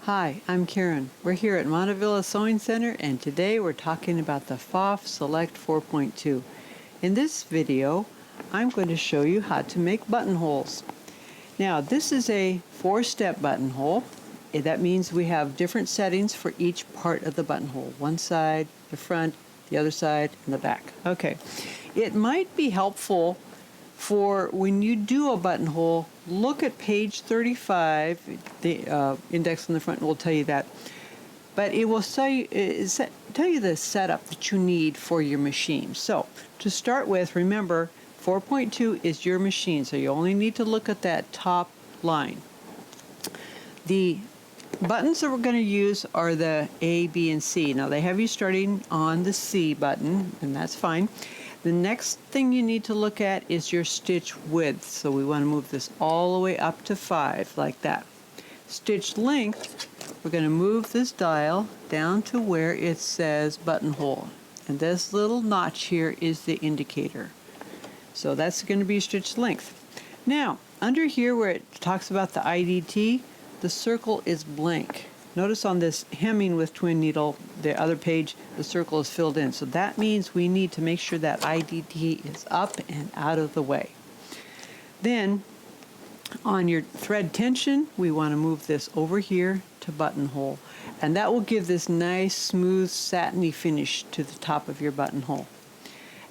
Hi, I'm Karen. We're here at Montevilla Sewing Center, and today we're talking about the Pfaff Select 4.2. In this video, I'm going to show you how to make buttonholes. Now, this is a 4-step buttonhole. That means we have different settings for each part of the buttonhole. One side, the front, the other side, and the back. Okay. It might be helpful for when you do a buttonhole, look at page 35. The index on the front will tell you that. But it will tell you the setup that you need for your machine. So to start with, remember 4.2 is your machine, so you only need to look at that top line. The buttons that we're going to use are the A, B, and C. Now they have you starting on the C button, and that's fine. The next thing you need to look at is your stitch width. So we want to move this all the way up to 5, like that. Stitch length, we're going to move this dial down to where it says buttonhole. And this little notch here is the indicator. So that's going to be stitch length. Now, under here where it talks about the IDT, the circle is blank. Notice on this hemming with twin needle, the other page, the circle is filled in. So that means we need to make sure that IDT is up and out of the way. Then on your thread tension, we want to move this over here to buttonhole. And that will give this nice, smooth, satiny finish to the top of your buttonhole.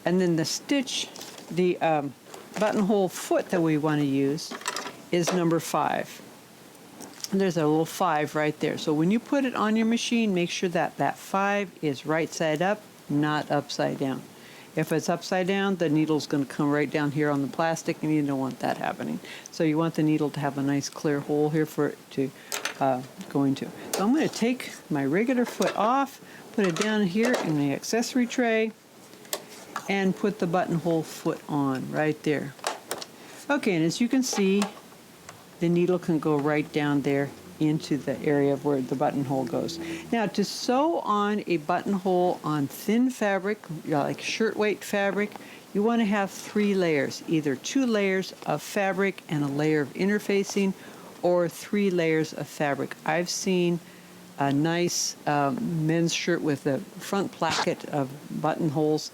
And then the stitch, the buttonhole foot that we want to use is number 5. And there's a little 5 right there. So when you put it on your machine, make sure that that 5 is right side up, not upside down. If it's upside down, the needle's going to come right down here on the plastic, and you don't want that happening. So you want the needle to have a nice clear hole here for it to go into. So I'm going to take my regular foot off, put it down here in the accessory tray, and put the buttonhole foot on right there. Okay, and as you can see, the needle can go right down there into the area of where the buttonhole goes. Now, to sew on a buttonhole on thin fabric, like shirtweight fabric, you want to have 3 layers, either 2 layers of fabric and a layer of interfacing, or 3 layers of fabric. I've seen a nice men's shirt with a front placket of buttonholes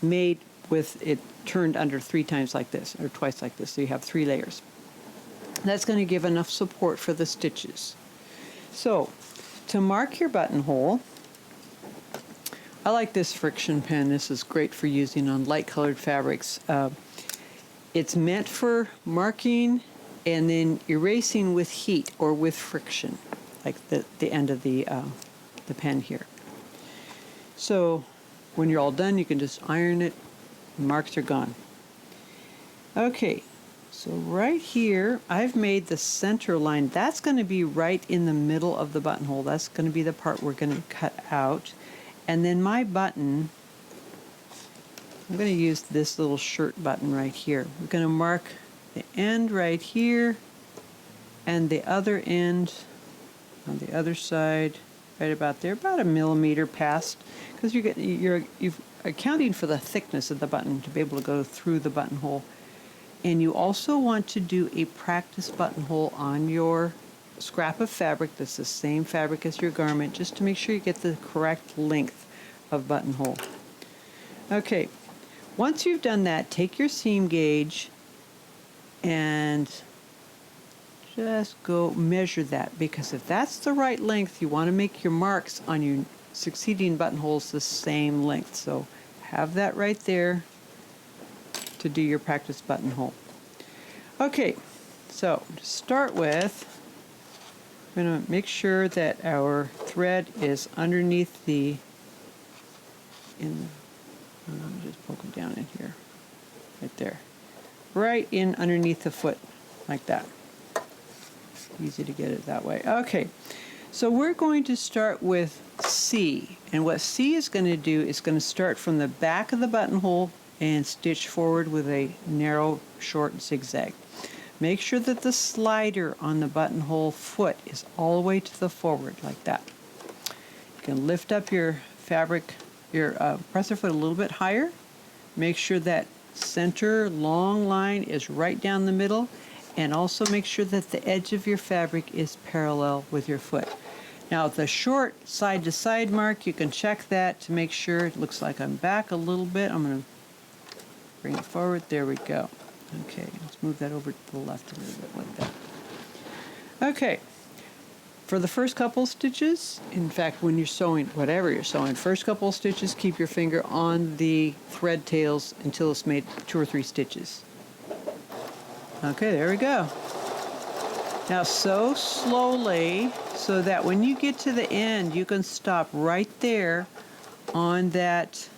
made with it turned under 3 times like this, or twice like this, so you have 3 layers. That's going to give enough support for the stitches. So, to mark your buttonhole, I like this friction pen. This is great for using on light colored fabrics. It's meant for marking and then erasing with heat or with friction, like the end of the pen here. So, when you're all done, you can just iron it, and marks are gone. Okay. So right here, I've made the center line. That's going to be right in the middle of the buttonhole. That's going to be the part we're going to cut out. And then my button, I'm going to use this little shirt button right here. We're going to mark the end right here and the other end on the other side, right about there, about 1 millimeter past, because you're accounting for the thickness of the button to be able to go through the buttonhole. And you also want to do a practice buttonhole on your scrap of fabric that's the same fabric as your garment, just to make sure you get the correct length of buttonhole. Okay, once you've done that, take your seam gauge and just go measure that, because if that's the right length, you want to make your marks on your succeeding buttonholes the same length. So have that right there to do your practice buttonhole. Okay, so to start with, we're going to make sure that our thread is underneath the, just poke it down in here, right there, right in underneath the foot, like that. Easy to get it that way. Okay, so we're going to start with C, and what C is going to do is going to start from the back of the buttonhole and stitch forward with a narrow, short zigzag. Make sure that the slider on the buttonhole foot is all the way to the forward, like that. You can lift up your fabric, your presser foot a little bit higher. Make sure that center long line is right down the middle, and also make sure that the edge of your fabric is parallel with your foot. Now the short side to side mark, you can check that to make sure. It looks like I'm back a little bit. I'm going to bring it forward. There we go. Okay, let's move that over to the left a little bit like that. Okay, for the first couple stitches, in fact, when you're sewing, whatever you're sewing, first couple stitches, keep your finger on the thread tails until it's made 2 or 3 stitches. Okay, there we go. Now sew slowly so that when you get to the end, you can stop right there on that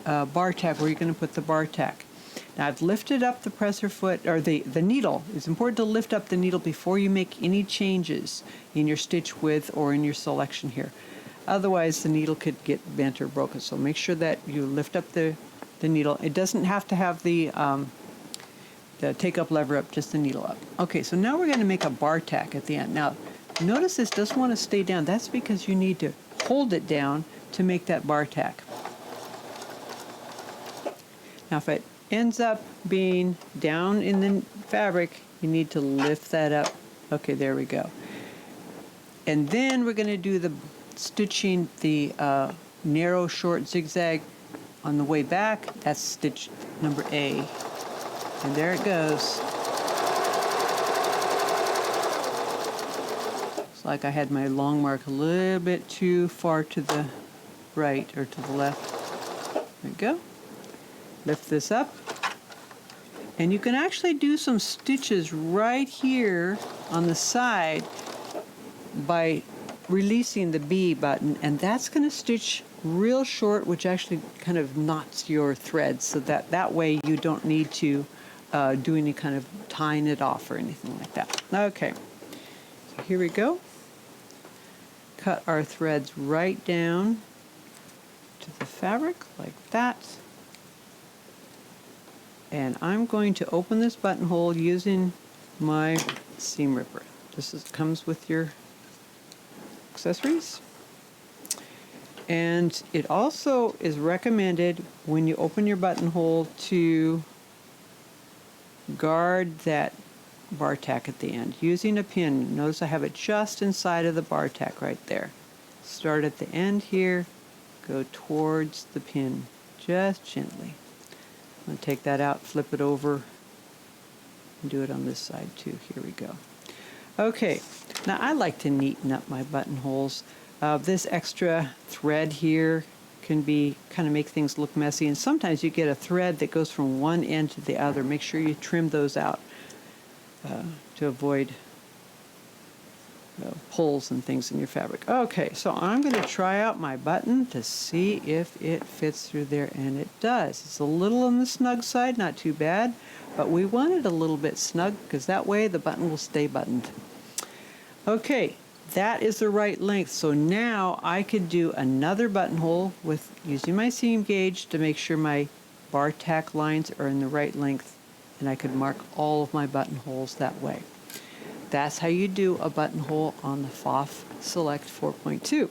bar tack where you're going to put the bar tack. Now I've lifted up the presser foot, or the needle. It's important to lift up the needle before you make any changes in your stitch width or in your selection here. Otherwise the needle could get bent or broken. So make sure that you lift up the needle. It doesn't have to have the take up lever up, just the needle up. Okay, so now we're going to make a bar tack at the end. Now notice this doesn't want to stay down. That's because you need to hold it down to make that bar tack. Now if it ends up being down in the fabric, you need to lift that up. Okay, there we go. And then we're going to do the stitching the narrow short zigzag on the way back. That's stitch number A. And there it goes. Looks like I had my long mark a little bit too far to the right or to the left. There we go. Lift this up. And you can actually do some stitches right here on the side by releasing the B button, and that's going to stitch real short, which actually kind of knots your thread, so that way you don't need to do any kind of tying it off or anything like that. Okay, so here we go. Cut our threads right down to the fabric like that. And I'm going to open this buttonhole using my seam ripper. Comes with your accessories. And it also is recommended when you open your buttonhole to guard that bar tack at the end using a pin. Notice I have it just inside of the bar tack right there. Start at the end here, go towards the pin just gently. I'm going to take that out, flip it over, and do it on this side too. Here we go. Okay, now I like to neaten up my buttonholes. This extra thread here can be kind of make things look messy, and sometimes you get a thread that goes from one end to the other. Make sure you trim those out to avoid pulls and things in your fabric. Okay, so I'm going to try out my button to see if it fits through there, and it does. It's a little on the snug side, not too bad, but we want it a little bit snug because that way the button will stay buttoned. Okay, that is the right length. So now I could do another buttonhole with using my seam gauge to make sure my bar tack lines are in the right length, and I could mark all of my buttonholes that way. That's how you do a buttonhole on the Pfaff Select 4.2.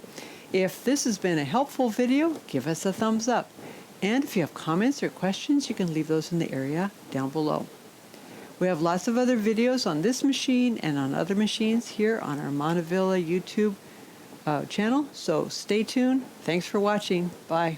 If this has been a helpful video, give us a thumbs up. And if you have comments or questions, you can leave those in the area down below. We have lots of other videos on this machine and on other machines here on our Montevilla YouTube channel, so stay tuned. Thanks for watching. Bye.